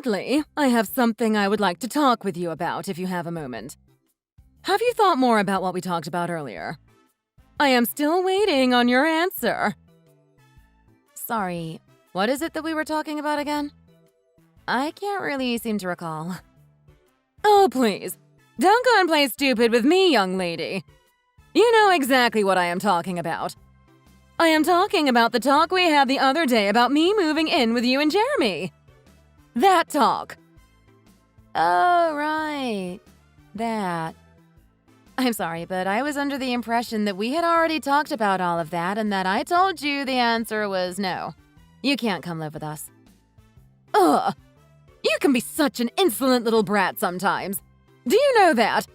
Gladly. I have something I would like to talk with you about if you have a moment. Have you thought more about what we talked about earlier? I am still waiting on your answer. Sorry, what is it that we were talking about again? I can't really seem to recall. Oh, please. Don't go and play stupid with me, young lady. You know exactly what I am talking about. I am talking about the talk we had the other day about me moving in with you and Jeremy. That talk. Oh, right. That. I'm sorry, but I was under the impression that we had already talked about all of that and that I told you the answer was no. You can't come live with us. Ugh. You can be such an insolent little brat sometimes. Do you know that?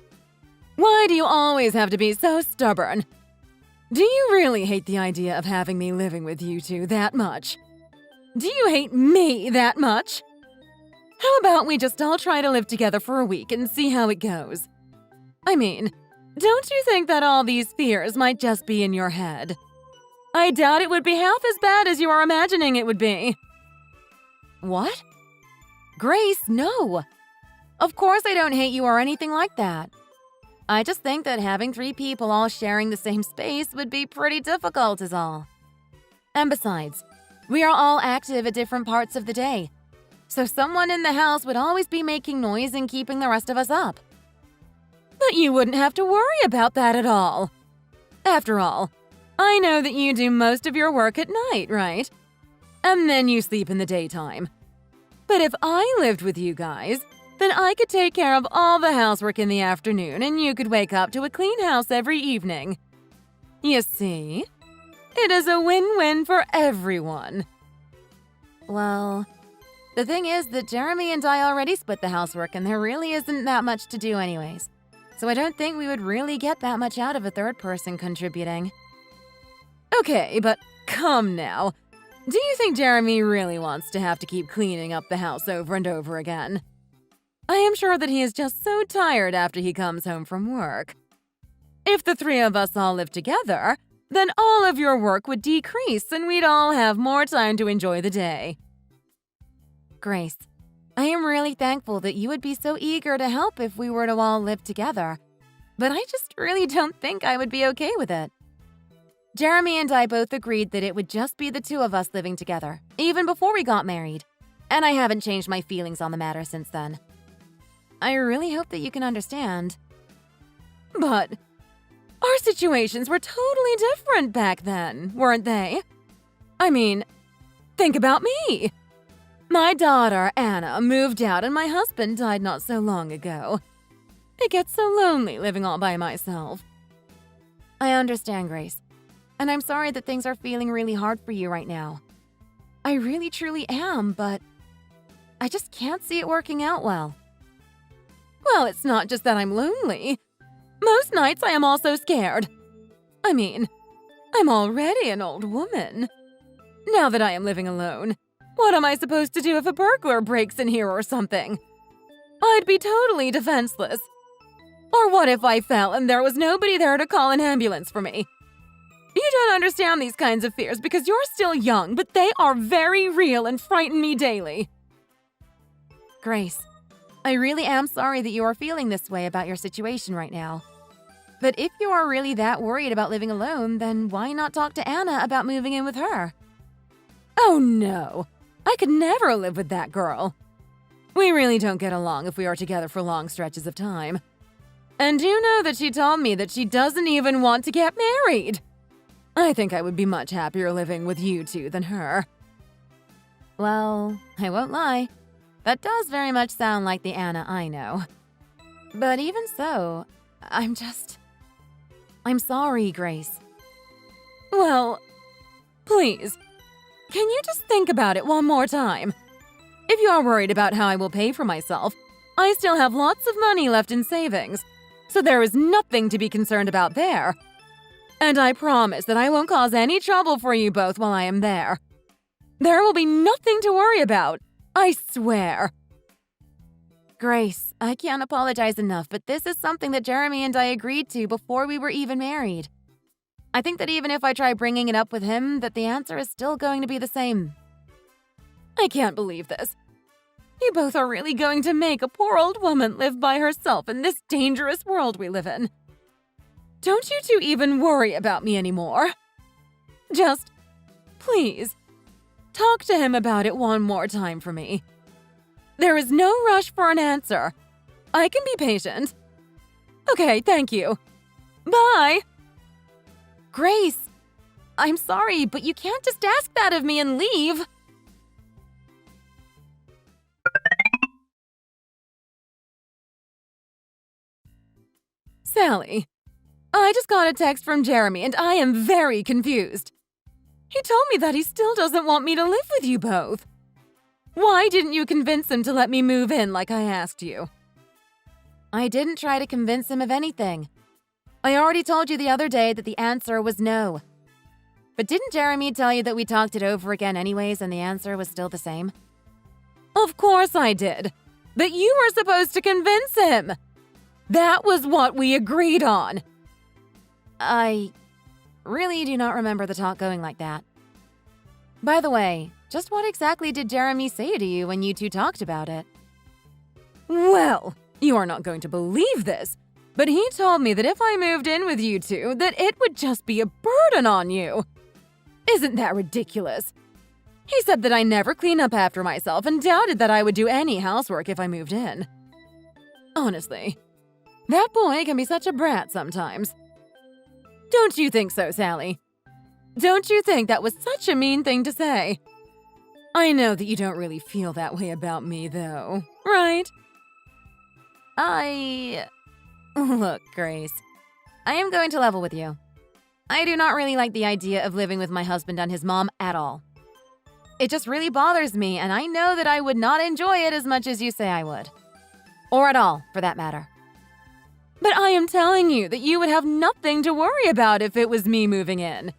Why do you always have to be so stubborn? Do you really hate the idea of having me living with you two that much? Do you hate me that much? How about we just all try to live together for a week and see how it goes? I mean, don't you think that all these fears might just be in your head? I doubt it would be half as bad as you are imagining it would be. What? Grace, no. Of course I don't hate you or anything like that. I just think that having 3 people all sharing the same space would be pretty difficult is all. And besides, we are all active at different parts of the day. So someone in the house would always be making noise and keeping the rest of us up. But you wouldn't have to worry about that at all. After all, I know that you do most of your work at night, right? And then you sleep in the daytime. But if I lived with you guys, then I could take care of all the housework in the afternoon and you could wake up to a clean house every evening. You see? It is a win-win for everyone. Well, the thing is that Jeremy and I already split the housework and there really isn't that much to do anyways. So I don't think we would really get that much out of a third person contributing. Okay, but come now. Do you think Jeremy really wants to have to keep cleaning up the house over and over again? I am sure that he is just so tired after he comes home from work. If the 3 of us all lived together, then all of your work would decrease and we'd all have more time to enjoy the day. Grace, I am really thankful that you would be so eager to help if we were to all live together, but I just really don't think I would be okay with it. Jeremy and I both agreed that it would just be the 2 of us living together, even before we got married, and I haven't changed my feelings on the matter since then. I really hope that you can understand. But our situations were totally different back then, weren't they? I mean, think about me. My daughter, Anna, moved out and my husband died not so long ago. It gets so lonely living all by myself. I understand, Grace, and I'm sorry that things are feeling really hard for you right now. I really truly am, but I just can't see it working out well. Well, it's not just that I'm lonely. Most nights I am also scared. I mean, I'm already an old woman. Now that I am living alone, what am I supposed to do if a burglar breaks in here or something? I'd be totally defenseless. Or what if I fell and there was nobody there to call an ambulance for me? You don't understand these kinds of fears because you're still young, but they are very real and frighten me daily. Grace, I really am sorry that you are feeling this way about your situation right now. But if you are really that worried about living alone, then why not talk to Anna about moving in with her? Oh no, I could never live with that girl. We really don't get along if we are together for long stretches of time. And you know that she told me that she doesn't even want to get married. I think I would be much happier living with you two than her. Well, I won't lie. That does very much sound like the Anna I know. But even so, I'm sorry, Grace. Well, please, can you just think about it one more time? If you are worried about how I will pay for myself, I still have lots of money left in savings, so there is nothing to be concerned about there. And I promise that I won't cause any trouble for you both while I am there. There will be nothing to worry about, I swear. Grace, I can't apologize enough, but this is something that Jeremy and I agreed to before we were even married. I think that even if I try bringing it up with him, that the answer is still going to be the same. I can't believe this. You both are really going to make a poor old woman live by herself in this dangerous world we live in. Don't you two even worry about me anymore. Just, please, talk to him about it one more time for me. There is no rush for an answer. I can be patient. Okay, thank you. Bye. Grace, I'm sorry, but you can't just ask that of me and leave. Sally, I just got a text from Jeremy and I am very confused. He told me that he still doesn't want me to live with you both. Why didn't you convince him to let me move in like I asked you? I didn't try to convince him of anything. I already told you the other day that the answer was no. But didn't Jeremy tell you that we talked it over again anyways and the answer was still the same? Of course I did. But you were supposed to convince him. That was what we agreed on. I really do not remember the talk going like that. By the way, just what exactly did Jeremy say to you when you two talked about it? Well, you are not going to believe this, but he told me that if I moved in with you two, that it would just be a burden on you. Isn't that ridiculous? He said that I never clean up after myself and doubted that I would do any housework if I moved in. Honestly, that boy can be such a brat sometimes. Don't you think so, Sally? Don't you think that was such a mean thing to say? I know that you don't really feel that way about me, though, right? Look, Grace, I am going to level with you. I do not really like the idea of living with my husband and his mom at all. It just really bothers me, and I know that I would not enjoy it as much as you say I would. Or at all, for that matter. But I am telling you that you would have nothing to worry about if it was me moving in.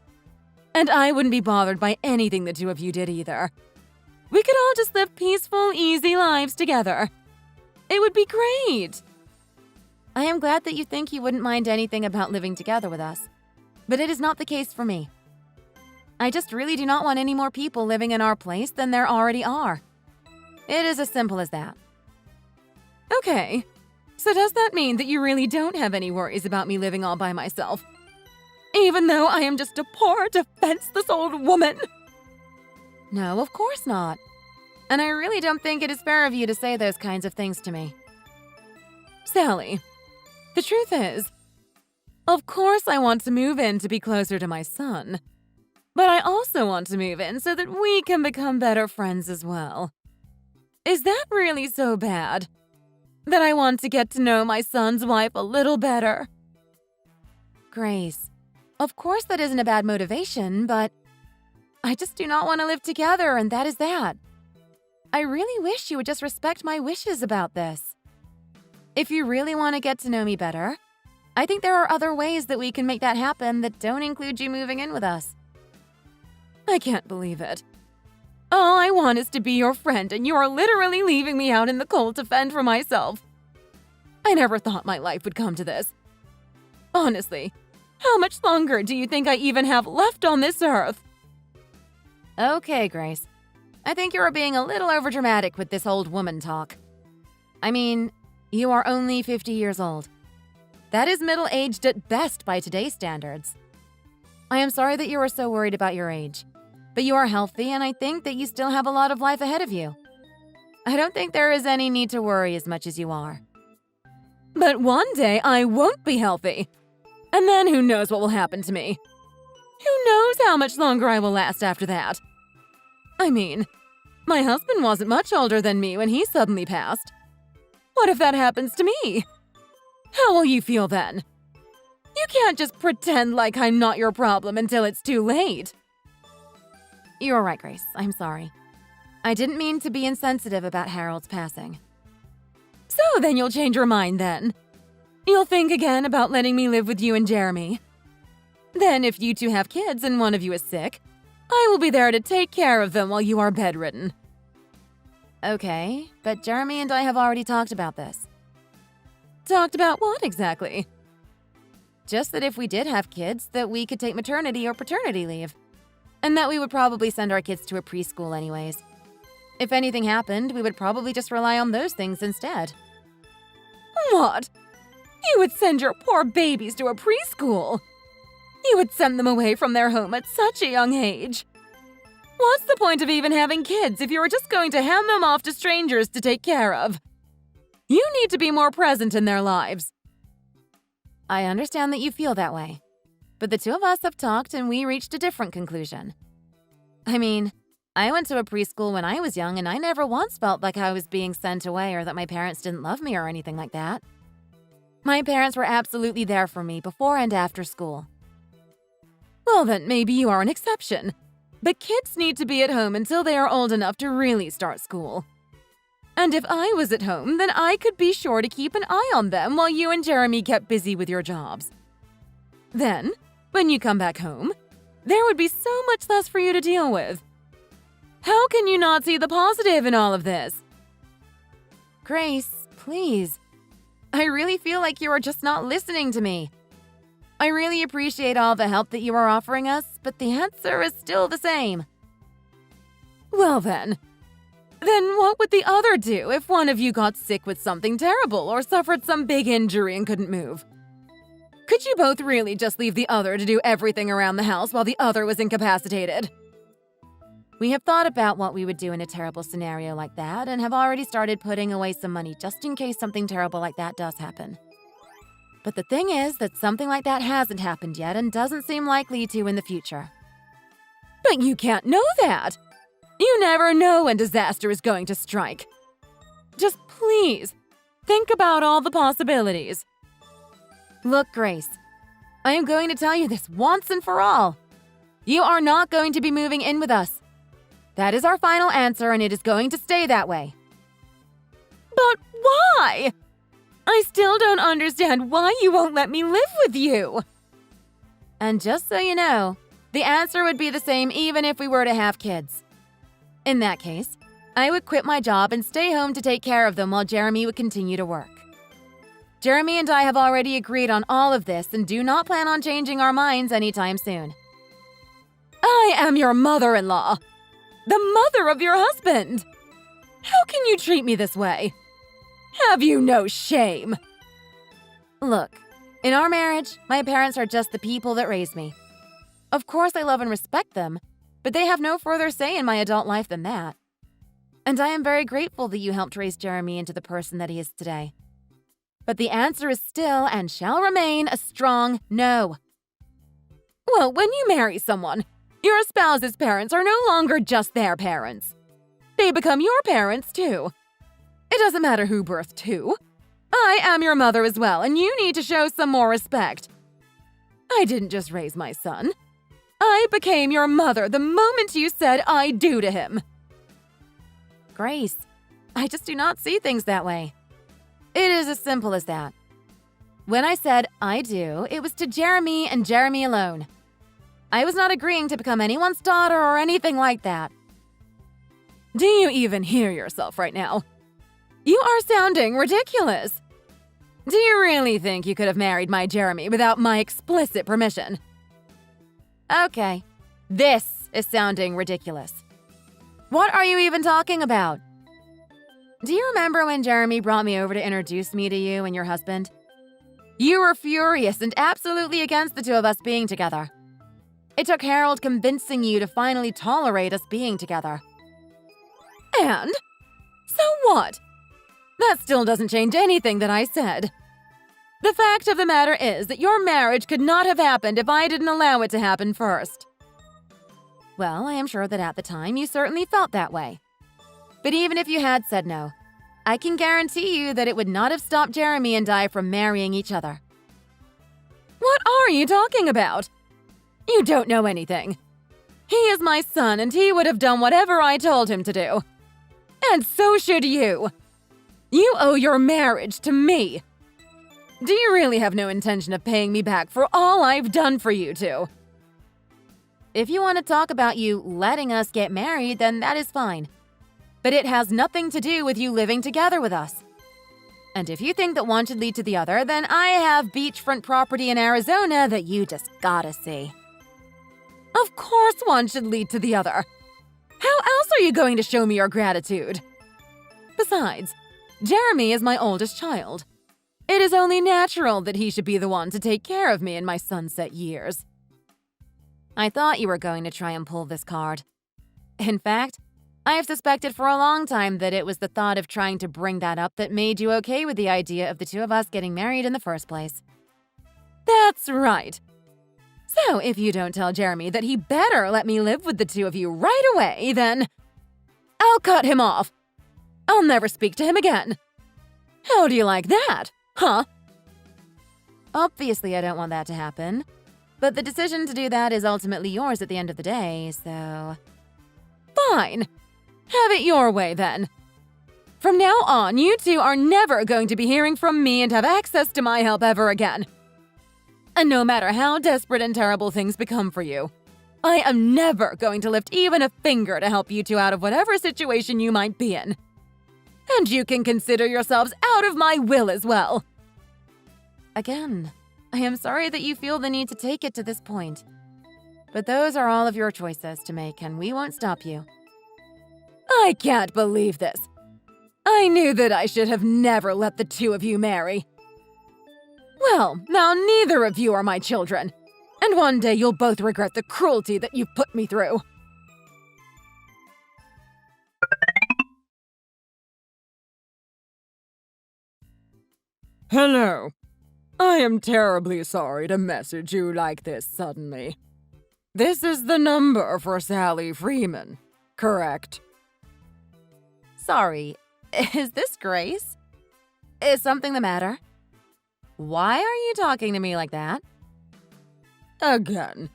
And I wouldn't be bothered by anything the two of you did either. We could all just live peaceful, easy lives together. It would be great. I am glad that you think you wouldn't mind anything about living together with us. But it is not the case for me. I just really do not want any more people living in our place than there already are. It is as simple as that. Okay, so does that mean that you really don't have any worries about me living all by myself? Even though I am just a poor, defenseless old woman? No, of course not. And I really don't think it is fair of you to say those kinds of things to me. Sally, the truth is, of course I want to move in to be closer to my son. But I also want to move in so that we can become better friends as well. Is that really so bad? That I want to get to know my son's wife a little better? Grace, of course that isn't a bad motivation, but I just do not want to live together, and that is that. I really wish you would just respect my wishes about this. If you really want to get to know me better, I think there are other ways that we can make that happen that don't include you moving in with us. I can't believe it. All I want is to be your friend, and you are literally leaving me out in the cold to fend for myself. I never thought my life would come to this. Honestly, how much longer do you think I even have left on this earth? Okay, Grace. I think you are being a little overdramatic with this old woman talk. I mean, you are only 50 years old. That is middle-aged at best by today's standards. I am sorry that you are so worried about your age, but you are healthy and I think that you still have a lot of life ahead of you. I don't think there is any need to worry as much as you are. But one day I won't be healthy. And then who knows what will happen to me? Who knows how much longer I will last after that? I mean, my husband wasn't much older than me when he suddenly passed. What if that happens to me? How will you feel then? You can't just pretend like I'm not your problem until it's too late. You're right, Grace. I'm sorry. I didn't mean to be insensitive about Harold's passing. So then you'll change your mind then. You'll think again about letting me live with you and Jeremy. Then if you two have kids and one of you is sick, I will be there to take care of them while you are bedridden. Okay, but Jeremy and I have already talked about this. Talked about what exactly? Just that if we did have kids, that we could take maternity or paternity leave. And that we would probably send our kids to a preschool anyways. If anything happened, we would probably just rely on those things instead. What? You would send your poor babies to a preschool? You would send them away from their home at such a young age. What's the point of even having kids if you were just going to hand them off to strangers to take care of? You need to be more present in their lives. I understand that you feel that way, but the two of us have talked and we reached a different conclusion. I mean, I went to a preschool when I was young and I never once felt like I was being sent away or that my parents didn't love me or anything like that. My parents were absolutely there for me before and after school. Well, then maybe you are an exception. But kids need to be at home until they are old enough to really start school. And if I was at home, then I could be sure to keep an eye on them while you and Jeremy kept busy with your jobs. Then, when you come back home, there would be so much less for you to deal with. How can you not see the positive in all of this? Grace, please. I really feel like you are just not listening to me. I really appreciate all the help that you are offering us, but the answer is still the same. Well then what would the other do if one of you got sick with something terrible or suffered some big injury and couldn't move? Could you both really just leave the other to do everything around the house while the other was incapacitated? We have thought about what we would do in a terrible scenario like that and have already started putting away some money just in case something terrible like that does happen. But the thing is that something like that hasn't happened yet and doesn't seem likely to in the future. But you can't know that! You never know when disaster is going to strike. Just please, think about all the possibilities. Look, Grace, I am going to tell you this once and for all. You are not going to be moving in with us. That is our final answer and it is going to stay that way. But why? I still don't understand why you won't let me live with you. And just so you know, the answer would be the same even if we were to have kids. In that case, I would quit my job and stay home to take care of them while Jeremy would continue to work. Jeremy and I have already agreed on all of this and do not plan on changing our minds anytime soon. I am your mother-in-law, the mother of your husband. How can you treat me this way? Have you no shame? Look, in our marriage, my parents are just the people that raised me. Of course, I love and respect them, but they have no further say in my adult life than that. And I am very grateful that you helped raise Jeremy into the person that he is today. But the answer is still and shall remain a strong no. Well, when you marry someone, your spouse's parents are no longer just their parents. They become your parents, too. It doesn't matter who birthed who. I am your mother as well, and you need to show some more respect. I didn't just raise my son. I became your mother the moment you said I do to him. Grace, I just do not see things that way. It is as simple as that. When I said I do, it was to Jeremy and Jeremy alone. I was not agreeing to become anyone's daughter or anything like that. Do you even hear yourself right now? You are sounding ridiculous. Do you really think you could have married my Jeremy without my explicit permission? Okay, this is sounding ridiculous. What are you even talking about? Do you remember when Jeremy brought me over to introduce me to you and your husband? You were furious and absolutely against the two of us being together. It took Harold convincing you to finally tolerate us being together. And? So what? That still doesn't change anything that I said. The fact of the matter is that your marriage could not have happened if I didn't allow it to happen first. Well, I am sure that at the time you certainly felt that way. But even if you had said no, I can guarantee you that it would not have stopped Jeremy and I from marrying each other. What are you talking about? You don't know anything. He is my son and he would have done whatever I told him to do. And so should you. You owe your marriage to me. Do you really have no intention of paying me back for all I've done for you two? If you want to talk about you letting us get married, then that is fine. But it has nothing to do with you living together with us. And if you think that one should lead to the other, then I have beachfront property in Arizona that you just gotta see. Of course one should lead to the other. How else are you going to show me your gratitude? Besides, Jeremy is my oldest child. It is only natural that he should be the one to take care of me in my sunset years. I thought you were going to try and pull this card. In fact, I have suspected for a long time that it was the thought of trying to bring that up that made you okay with the idea of the two of us getting married in the first place. That's right. So if you don't tell Jeremy that he better let me live with the two of you right away, then I'll cut him off. I'll never speak to him again. How do you like that, huh? Obviously, I don't want that to happen, but the decision to do that is ultimately yours at the end of the day, so… Fine. Have it your way, then. From now on, you two are never going to be hearing from me and have access to my help ever again. And no matter how desperate and terrible things become for you, I am never going to lift even a finger to help you two out of whatever situation you might be in. And you can consider yourselves out of my will as well. Again, I am sorry that you feel the need to take it to this point. But those are all of your choices to make, and we won't stop you. I can't believe this. I knew that I should have never let the two of you marry. Well, now neither of you are my children, and one day you'll both regret the cruelty that you've put me through. Hello. I am terribly sorry to message you like this suddenly. This is the number for Sally Freeman, correct? Sorry, is this Grace? Is something the matter? Why are you talking to me like that? Again,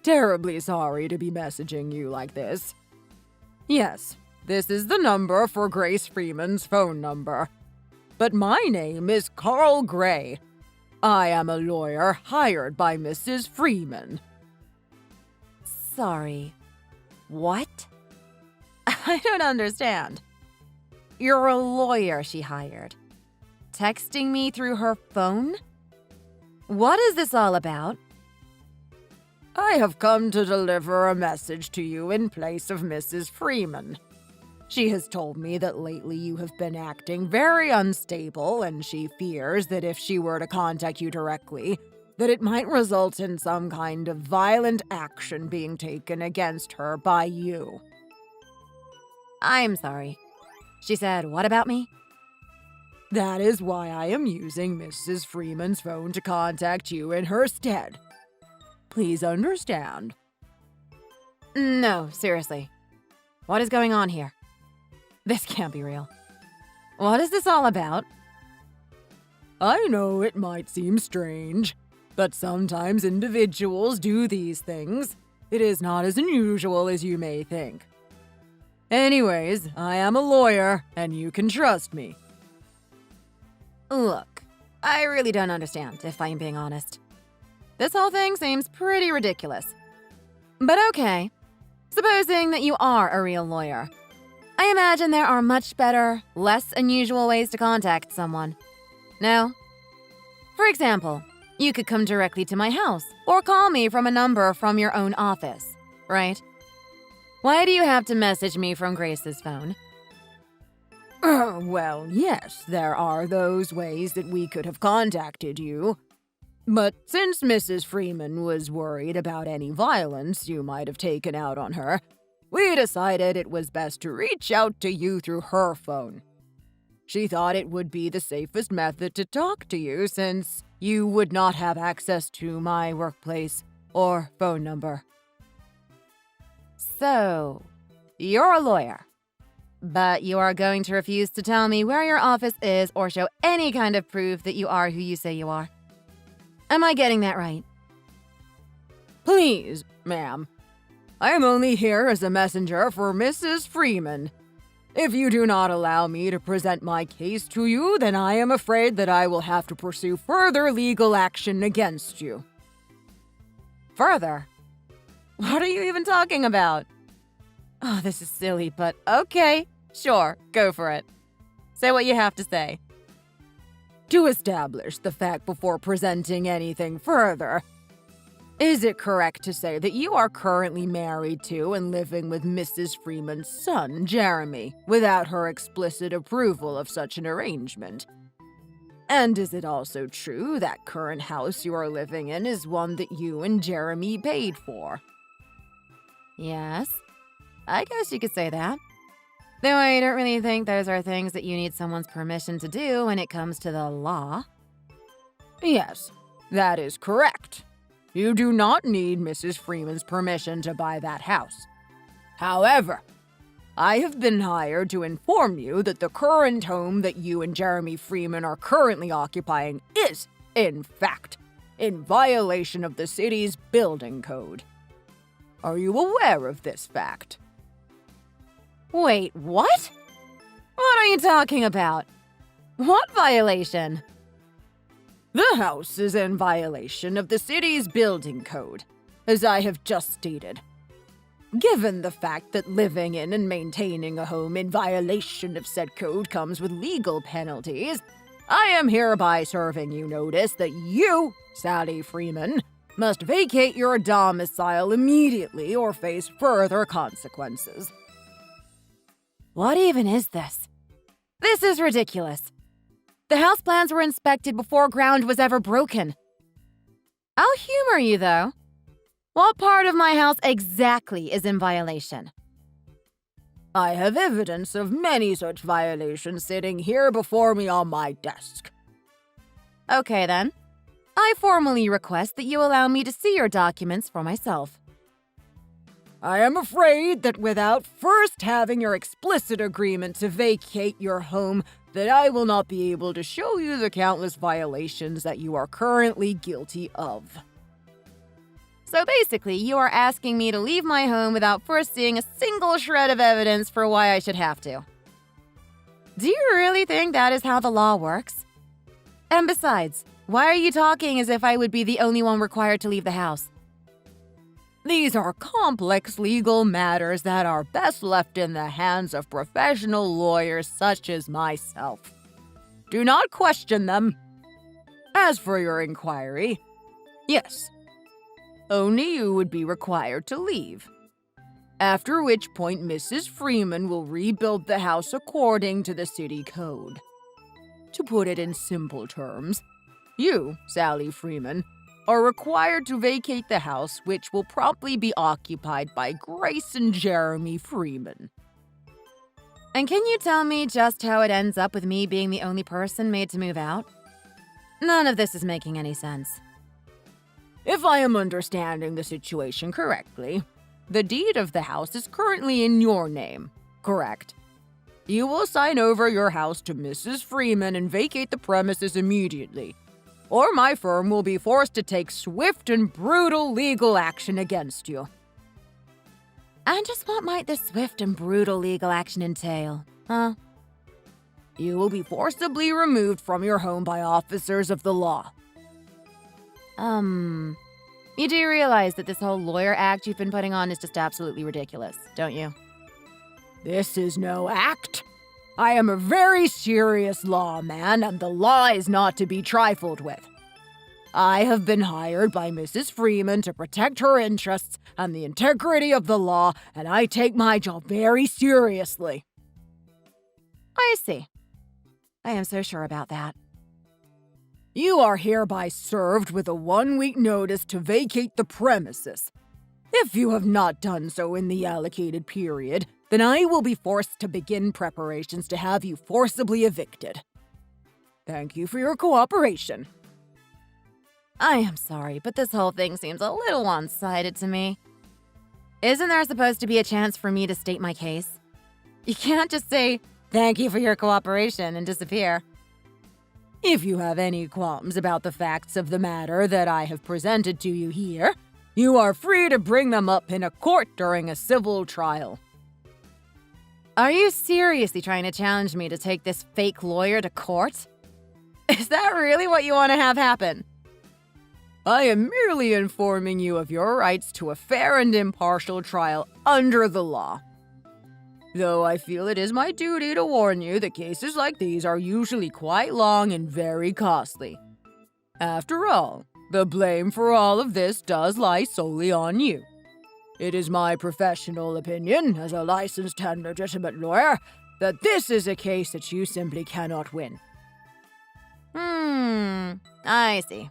terribly sorry to be messaging you like this. Yes, this is the number for Grace Freeman's phone number. But my name is Carl Gray. I am a lawyer hired by Mrs. Freeman. Sorry. What? I don't understand. You're a lawyer she hired. Texting me through her phone? What is this all about? I have come to deliver a message to you in place of Mrs. Freeman. She has told me that lately you have been acting very unstable, and she fears that if she were to contact you directly, that it might result in some kind of violent action being taken against her by you. I'm sorry. She said what about me? That is why I am using Mrs. Freeman's phone to contact you in her stead. Please understand. No, seriously. What is going on here? This can't be real. What is this all about? I know it might seem strange, but sometimes individuals do these things. It is not as unusual as you may think. Anyways, I am a lawyer, and you can trust me. Look, I really don't understand, if I'm being honest. This whole thing seems pretty ridiculous. But okay, supposing that you are a real lawyer, I imagine there are much better, less unusual ways to contact someone. No? For example, you could come directly to my house or call me from a number from your own office, right? Why do you have to message me from Grace's phone? Well, yes, there are those ways that we could have contacted you. But since Mrs. Freeman was worried about any violence you might have taken out on her, we decided it was best to reach out to you through her phone. She thought it would be the safest method to talk to you since you would not have access to my workplace or phone number. So, you're a lawyer, but you are going to refuse to tell me where your office is or show any kind of proof that you are who you say you are. Am I getting that right? Please, ma'am. I am only here as a messenger for Mrs. Freeman. If you do not allow me to present my case to you, then I am afraid that I will have to pursue further legal action against you. Further? What are you even talking about? Oh, this is silly, but okay. Sure, go for it. Say what you have to say. To establish the fact before presenting anything further, Is it correct to say that you are currently married to and living with Mrs. Freeman's son, Jeremy, without her explicit approval of such an arrangement? And is it also true that current house you are living in is one that you and Jeremy paid for? Yes, I guess you could say that. Though I don't really think those are things that you need someone's permission to do when it comes to the law. Yes, that is correct. You do not need Mrs. Freeman's permission to buy that house. However, I have been hired to inform you that the current home that you and Jeremy Freeman are currently occupying is, in fact, in violation of the city's building code. Are you aware of this fact? Wait, what? What are you talking about? What violation? The house is in violation of the city's building code, as I have just stated. Given the fact that living in and maintaining a home in violation of said code comes with legal penalties, I am hereby serving you notice that you, Sally Freeman, must vacate your domicile immediately or face further consequences. What even is this? This is ridiculous. The house plans were inspected before ground was ever broken. I'll humor you, though. What part of my house exactly is in violation? I have evidence of many such violations sitting here before me on my desk. Okay, then. I formally request that you allow me to see your documents for myself. I am afraid that without first having your explicit agreement to vacate your home, that I will not be able to show you the countless violations that you are currently guilty of. So basically, you are asking me to leave my home without first seeing a single shred of evidence for why I should have to. Do you really think that is how the law works? And besides, why are you talking as if I would be the only one required to leave the house? These are complex legal matters that are best left in the hands of professional lawyers such as myself. Do not question them. As for your inquiry, yes, only you would be required to leave. After which point Mrs. Freeman will rebuild the house according to the city code. To put it in simple terms, you, Sally Freeman, are required to vacate the house, which will promptly be occupied by Grace and Jeremy Freeman. And can you tell me just how it ends up with me being the only person made to move out? None of this is making any sense. If I am understanding the situation correctly, the deed of the house is currently in your name, correct? You will sign over your house to Mrs. Freeman and vacate the premises immediately, or my firm will be forced to take swift and brutal legal action against you. And just what might this swift and brutal legal action entail, huh? You will be forcibly removed from your home by officers of the law. You do realize that this whole lawyer act you've been putting on is just absolutely ridiculous, don't you? This is no act. I am a very serious lawman, and the law is not to be trifled with. I have been hired by Mrs. Freeman to protect her interests and the integrity of the law, and I take my job very seriously. I see. I am so sure about that. You are hereby served with a 1-week notice to vacate the premises. If you have not done so in the allocated period, then I will be forced to begin preparations to have you forcibly evicted. Thank you for your cooperation. I am sorry, but this whole thing seems a little one-sided to me. Isn't there supposed to be a chance for me to state my case? You can't just say, "Thank you for your cooperation," and disappear. If you have any qualms about the facts of the matter that I have presented to you here, you are free to bring them up in a court during a civil trial. Are you seriously trying to challenge me to take this fake lawyer to court? Is that really what you want to have happen? I am merely informing you of your rights to a fair and impartial trial under the law. Though I feel it is my duty to warn you that cases like these are usually quite long and very costly. After all, The blame for all of this does lie solely on you. It is my professional opinion, as a licensed and legitimate lawyer, that this is a case that you simply cannot win. I see.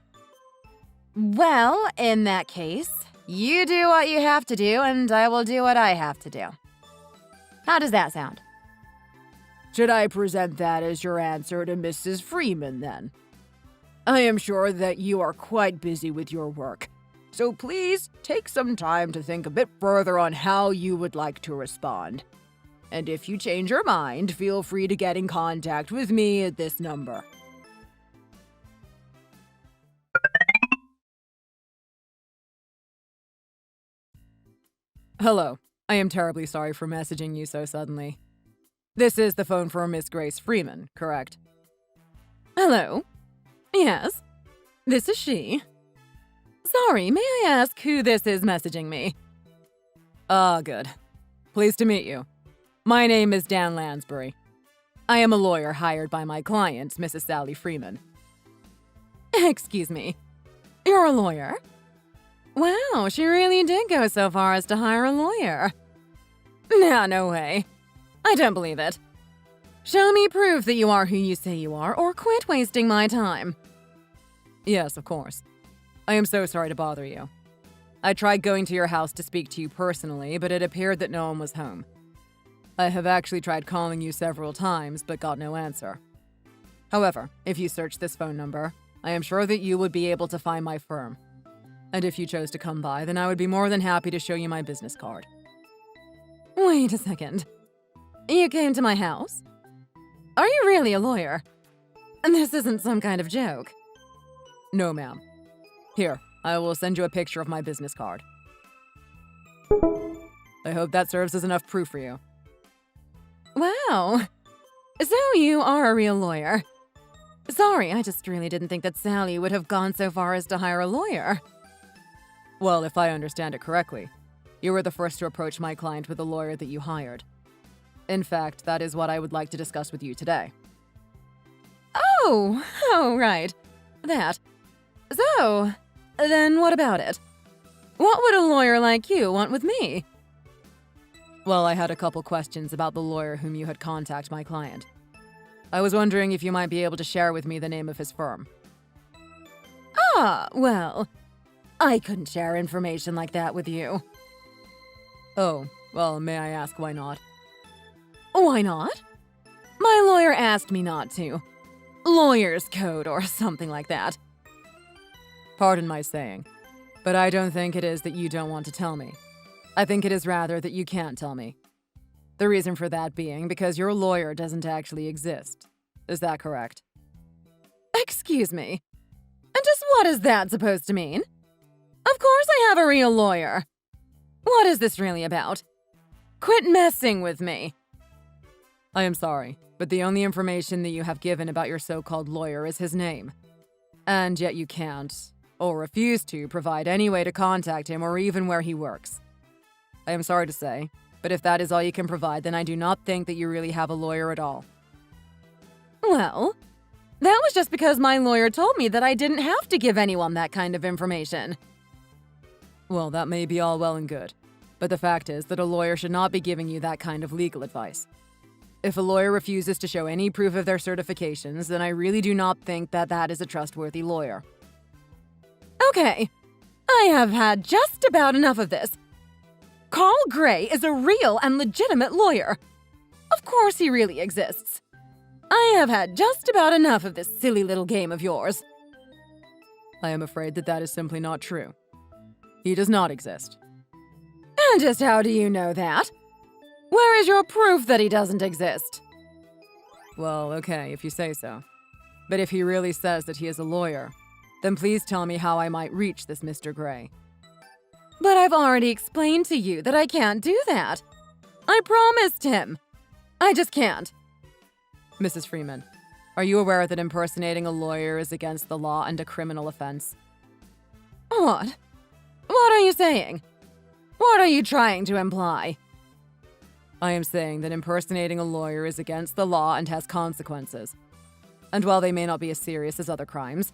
Well, in that case, you do what you have to do, and I will do what I have to do. How does that sound? Should I present that as your answer to Mrs. Freeman, then? I am sure that you are quite busy with your work, so please take some time to think a bit further on how you would like to respond. And if you change your mind, feel free to get in contact with me at this number. Hello. I am terribly sorry for messaging you so suddenly. This is the phone for Miss Grace Freeman, correct? Hello? Yes, this is she. Sorry, may I ask who this is messaging me? Good. Pleased to meet you. My name is Dan Lansbury. I am a lawyer hired by my client, Mrs. Sally Freeman. Excuse me. You're a lawyer? Wow, she really did go so far as to hire a lawyer. No way. I don't believe it. Show me proof that you are who you say you are, or quit wasting my time. Yes, of course. I am so sorry to bother you. I tried going to your house to speak to you personally, but it appeared that no one was home. I have actually tried calling you several times, but got no answer. However, if you search this phone number, I am sure that you would be able to find my firm. And if you chose to come by, then I would be more than happy to show you my business card. Wait a second. You came to my house? Are you really a lawyer? This isn't some kind of joke. No, ma'am. Here, I will send you a picture of my business card. I hope that serves as enough proof for you. Wow. So you are a real lawyer. Sorry, I just really didn't think that Sally would have gone so far as to hire a lawyer. Well, if I understand it correctly, you were the first to approach my client with a lawyer that you hired. In fact, that is what I would like to discuss with you today. Oh, right. That. So, then what about it? What would a lawyer like you want with me? Well, I had a couple questions about the lawyer whom you had contacted my client. I was wondering if you might be able to share with me the name of his firm. Well, I couldn't share information like that with you. Oh, well, may I ask why not? Why not? My lawyer asked me not to. Lawyer's code or something like that. Pardon my saying, but I don't think it is that you don't want to tell me. I think it is rather that you can't tell me. The reason for that being because your lawyer doesn't actually exist. Is that correct? Excuse me. And just what is that supposed to mean? Of course I have a real lawyer. What is this really about? Quit messing with me. I am sorry, but the only information that you have given about your so-called lawyer is his name. And yet you can't, or refuse to, provide any way to contact him or even where he works. I am sorry to say, but if that is all you can provide, then I do not think that you really have a lawyer at all. Well, that was just because my lawyer told me that I didn't have to give anyone that kind of information. Well, that may be all well and good, but the fact is that a lawyer should not be giving you that kind of legal advice. If a lawyer refuses to show any proof of their certifications, then I really do not think that that is a trustworthy lawyer. Okay, I have had just about enough of this. Carl Gray is a real and legitimate lawyer. Of course he really exists. I have had just about enough of this silly little game of yours. I am afraid that that is simply not true. He does not exist. And just how do you know that? Where is your proof that he doesn't exist? Well, okay, if you say so. But if he really says that he is a lawyer, then please tell me how I might reach this Mr. Gray. But I've already explained to you that I can't do that. I promised him. I just can't. Mrs. Freeman, are you aware that impersonating a lawyer is against the law and a criminal offense? What? What are you saying? What are you trying to imply? I am saying that impersonating a lawyer is against the law and has consequences. And while they may not be as serious as other crimes,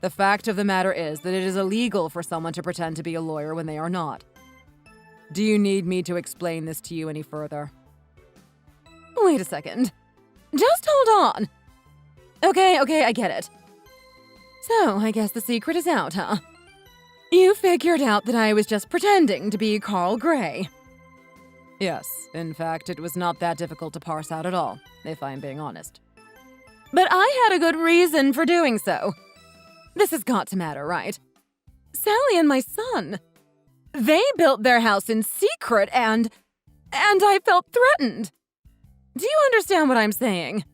The fact of the matter is that it is illegal for someone to pretend to be a lawyer when they are not. Do you need me to explain this to you any further? Wait a second. Just hold on. Okay, I get it. So, I guess the secret is out, huh? You figured out that I was just pretending to be Carl Gray. Yes, in fact, it was not that difficult to parse out at all, if I'm being honest. But I had a good reason for doing so. This has got to matter, right? Sally and my son. They built their house in secret and I felt threatened. Do you understand what I'm saying?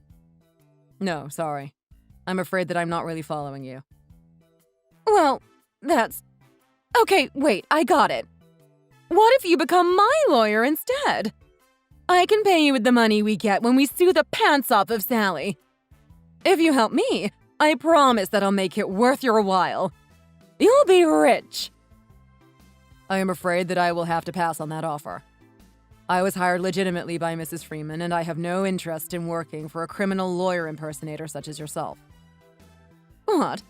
No, sorry. I'm afraid that I'm not really following you. Well, that's... Okay, wait, I got it. What if you become my lawyer instead? I can pay you with the money we get when we sue the pants off of Sally. If you help me, I promise that I'll make it worth your while. You'll be rich. I am afraid that I will have to pass on that offer. I was hired legitimately by Mrs. Freeman, and I have no interest in working for a criminal lawyer impersonator such as yourself. What?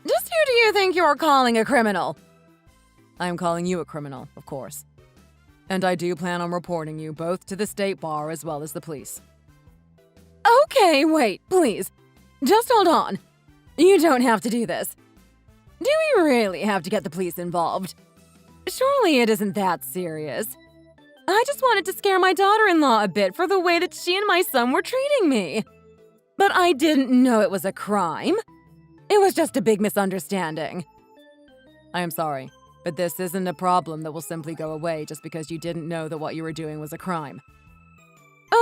Just who do you think you're calling a criminal? I am calling you a criminal, of course. And I do plan on reporting you both to the state bar as well as the police. Okay, wait, please. Just hold on. You don't have to do this. Do we really have to get the police involved? Surely it isn't that serious. I just wanted to scare my daughter-in-law a bit for the way that she and my son were treating me. But I didn't know it was a crime. It was just a big misunderstanding. I am sorry, but this isn't a problem that will simply go away just because you didn't know that what you were doing was a crime.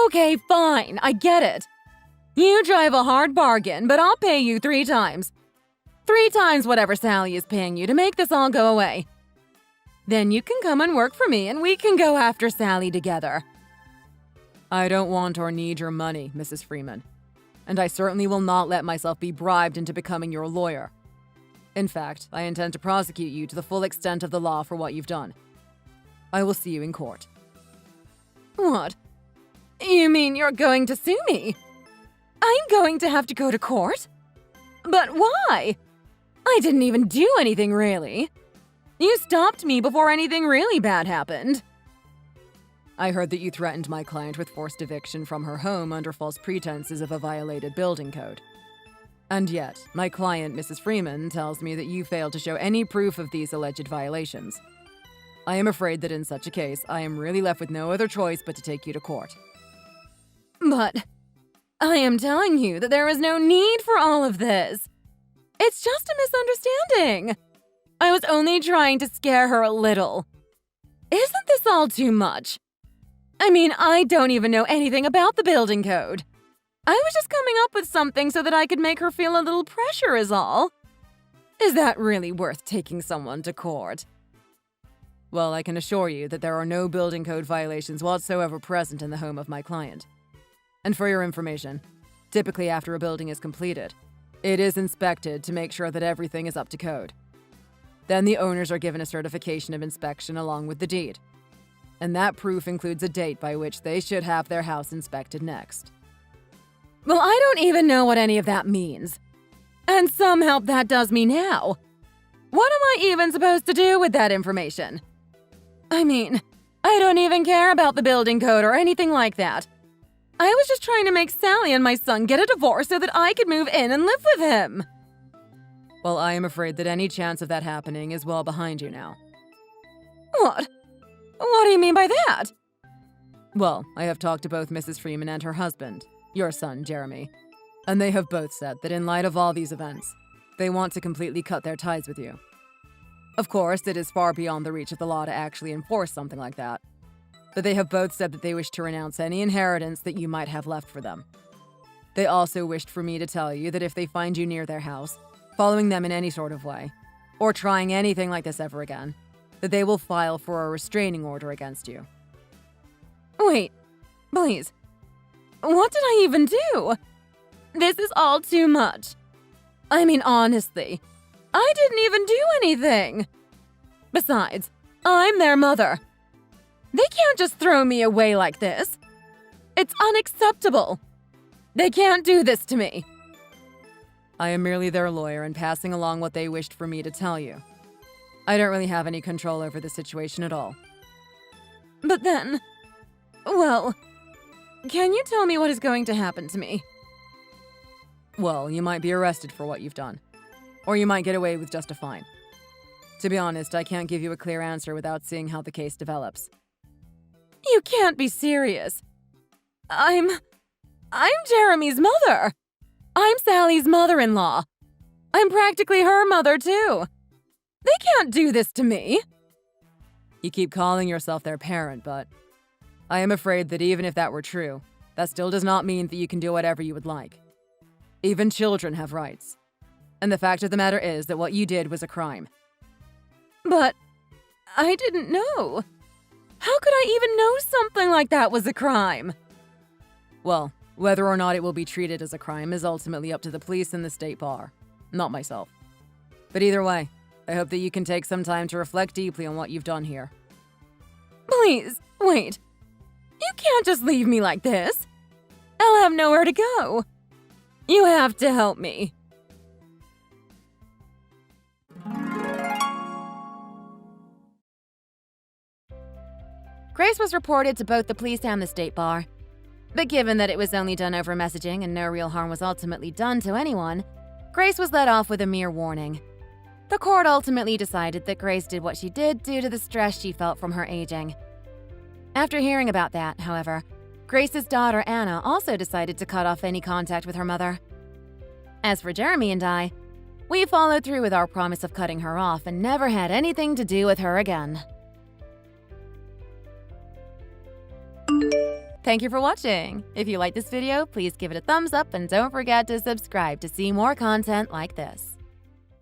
Okay, fine, I get it. You drive a hard bargain, but I'll pay you 3 times. 3 times whatever Sally is paying you to make this all go away. Then you can come and work for me and we can go after Sally together. I don't want or need your money, Mrs. Freeman. And I certainly will not let myself be bribed into becoming your lawyer. In fact, I intend to prosecute you to the full extent of the law for what you've done. I will see you in court. What? You mean you're going to sue me? I'm going to have to go to court? But why? I didn't even do anything, really. You stopped me before anything really bad happened. I heard that you threatened my client with forced eviction from her home under false pretenses of a violated building code. And yet, my client, Mrs. Freeman, tells me that you failed to show any proof of these alleged violations. I am afraid that in such a case, I am really left with no other choice but to take you to court. But I am telling you that there is no need for all of this. It's just a misunderstanding. I was only trying to scare her a little. Isn't this all too much? I mean, I don't even know anything about the building code. I was just coming up with something so that I could make her feel a little pressure is all. Is that really worth taking someone to court? Well, I can assure you that there are no building code violations whatsoever present in the home of my client. And for your information, typically after a building is completed, it is inspected to make sure that everything is up to code. Then the owners are given a certification of inspection along with the deed. And that proof includes a date by which they should have their house inspected next. Well, I don't even know what any of that means. And some help that does me now. What am I even supposed to do with that information? I mean, I don't even care about the building code or anything like that. I was just trying to make Sally and my son get a divorce so that I could move in and live with him. Well, I am afraid that any chance of that happening is well behind you now. What? What do you mean by that? Well, I have talked to both Mrs. Freeman and her husband, your son, Jeremy, and they have both said that in light of all these events, they want to completely cut their ties with you. Of course, it is far beyond the reach of the law to actually enforce something like that, but they have both said that they wish to renounce any inheritance that you might have left for them. They also wished for me to tell you that if they find you near their house, following them in any sort of way, or trying anything like this ever again, that they will file for a restraining order against you. Wait, please. What did I even do? This is all too much. I mean, honestly, I didn't even do anything. Besides, I'm their mother. They can't just throw me away like this. It's unacceptable. They can't do this to me. I am merely their lawyer and passing along what they wished for me to tell you. I don't really have any control over the situation at all. But then, well, can you tell me what is going to happen to me? Well, you might be arrested for what you've done. Or you might get away with just a fine. To be honest, I can't give you a clear answer without seeing how the case develops. You can't be serious. I'm Jeremy's mother. I'm Sally's mother-in-law. I'm practically her mother, too. They can't do this to me. You keep calling yourself their parent, but I am afraid that even if that were true, that still does not mean that you can do whatever you would like. Even children have rights. And the fact of the matter is that what you did was a crime. But I didn't know. How could I even know something like that was a crime? Well, whether or not it will be treated as a crime is ultimately up to the police and the state bar, not myself. But either way, I hope that you can take some time to reflect deeply on what you've done here. Please, wait. You can't just leave me like this. I'll have nowhere to go. You have to help me. Grace was reported to both the police and the state bar. But given that it was only done over messaging and no real harm was ultimately done to anyone, Grace was let off with a mere warning. The court ultimately decided that Grace did what she did due to the stress she felt from her aging. After hearing about that, however, Grace's daughter Anna also decided to cut off any contact with her mother. As for Jeremy and I, we followed through with our promise of cutting her off and never had anything to do with her again. Thank you for watching. If you liked this video, please give it a thumbs up and don't forget to subscribe to see more content like this.